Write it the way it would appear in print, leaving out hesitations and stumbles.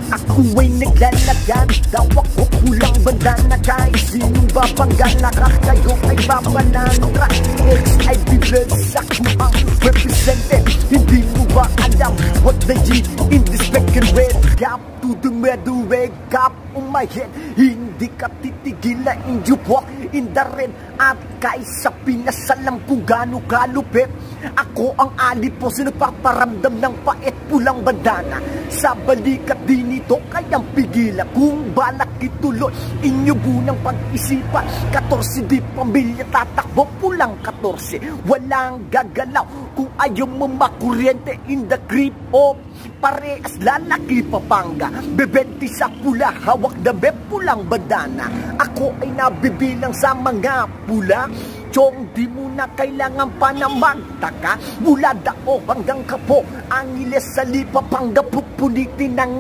Ako ay naglalagan, daw ako pulang bandana. Kahit sinong babangga, nakakayo ay babanantra. XIB ako ang represented. Hindi mo ba alam what the G in this second red cap to the middle red cap on my head. Hindi ka titigil na in you walk in the red. At kaysa pinasalam kung gaano kalupit, ako ang alipo sa nagpaparamdam ng pait pulang bandana. Sa balikat din ito kayang pigilan kung balak ituloy inyo bunang pag-isipan. 14 di pamilya tatakbo, pulang 14 walang gagalaw. Kung ayaw mo makuryente in the grip of parehas lalaki papanga. Bebenti sa pula, hawak na pulang bandana. Ako ay nabibilang sa mga pula. Chong, di mo na kailangan pa na magtaka. Mula dao hanggang kapo, ang iles sa lipa pangga pupunitin ng